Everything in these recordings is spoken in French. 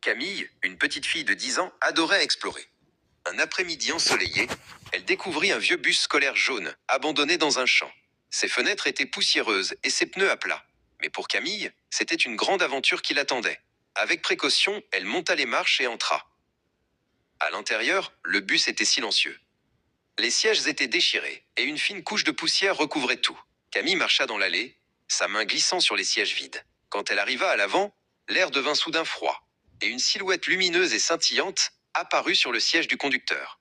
Camille, une petite fille de 10 ans, adorait explorer. Un après-midi ensoleillé, elle découvrit un vieux bus scolaire jaune, abandonné dans un champ. Ses fenêtres étaient poussiéreuses et ses pneus à plat. Mais pour Camille, c'était une grande aventure qui l'attendait. Avec précaution, elle monta les marches et entra. À l'intérieur, le bus était silencieux. Les sièges étaient déchirés et une fine couche de poussière recouvrait tout. Camille marcha dans l'allée, sa main glissant sur les sièges vides. Quand elle arriva à l'avant, l'air devint soudain froid, et une silhouette lumineuse et scintillante apparut sur le siège du conducteur.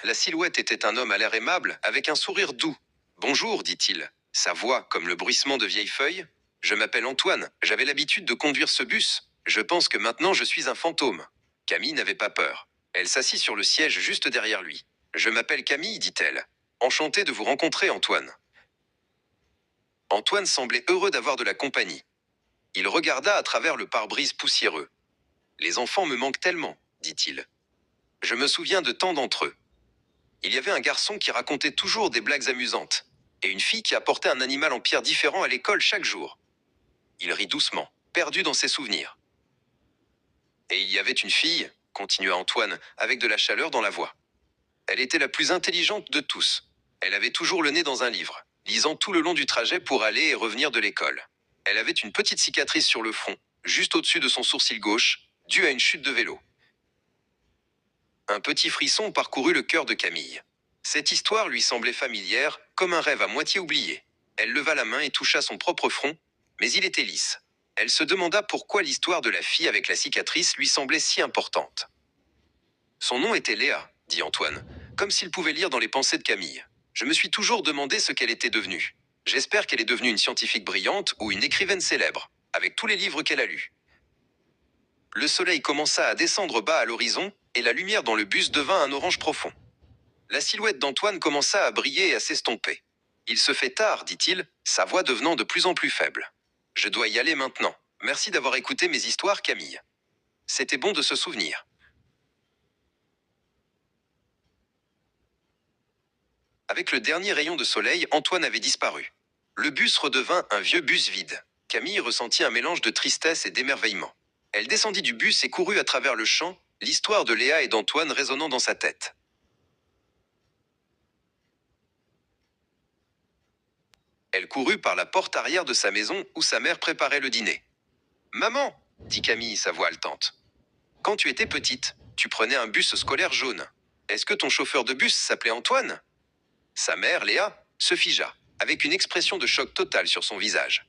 La silhouette était un homme à l'air aimable, avec un sourire doux. « Bonjour, dit-il, sa voix comme le bruissement de vieilles feuilles. Je m'appelle Antoine, j'avais l'habitude de conduire ce bus. Je pense que maintenant je suis un fantôme. » Camille n'avait pas peur. Elle s'assit sur le siège juste derrière lui. « Je m'appelle Camille, dit-elle. Enchantée de vous rencontrer, Antoine. » Antoine semblait heureux d'avoir de la compagnie. Il regarda à travers le pare-brise poussiéreux. « Les enfants me manquent tellement, dit-il. Je me souviens de tant d'entre eux. Il y avait un garçon qui racontait toujours des blagues amusantes, et une fille qui apportait un animal en pierre différent à l'école chaque jour. » Il rit doucement, perdu dans ses souvenirs. « Et il y avait une fille, continua Antoine, avec de la chaleur dans la voix. Elle était la plus intelligente de tous. Elle avait toujours le nez dans un livre, lisant tout le long du trajet pour aller et revenir de l'école. Elle avait une petite cicatrice sur le front, juste au-dessus de son sourcil gauche, due à une chute de vélo. » Un petit frisson parcourut le cœur de Camille. Cette histoire lui semblait familière, comme un rêve à moitié oublié. Elle leva la main et toucha son propre front, mais il était lisse. Elle se demanda pourquoi l'histoire de la fille avec la cicatrice lui semblait si importante. « Son nom était Léa, dit Antoine, comme s'il pouvait lire dans les pensées de Camille. Je me suis toujours demandé ce qu'elle était devenue. J'espère qu'elle est devenue une scientifique brillante ou une écrivaine célèbre, avec tous les livres qu'elle a lus. » Le soleil commença à descendre bas à l'horizon, et la lumière dans le bus devint un orange profond. La silhouette d'Antoine commença à briller et à s'estomper. « Il se fait tard, dit-il, sa voix devenant de plus en plus faible. Je dois y aller maintenant. Merci d'avoir écouté mes histoires, Camille. C'était bon de se souvenir. » Avec le dernier rayon de soleil, Antoine avait disparu. Le bus redevint un vieux bus vide. Camille ressentit un mélange de tristesse et d'émerveillement. Elle descendit du bus et courut à travers le champ, l'histoire de Léa et d'Antoine résonnant dans sa tête. Elle courut par la porte arrière de sa maison où sa mère préparait le dîner. « Maman, dit Camille, sa voix haletante. Quand tu étais petite, tu prenais un bus scolaire jaune. Est-ce que ton chauffeur de bus s'appelait Antoine ?» Sa mère, Léa, se figea, avec une expression de choc total sur son visage.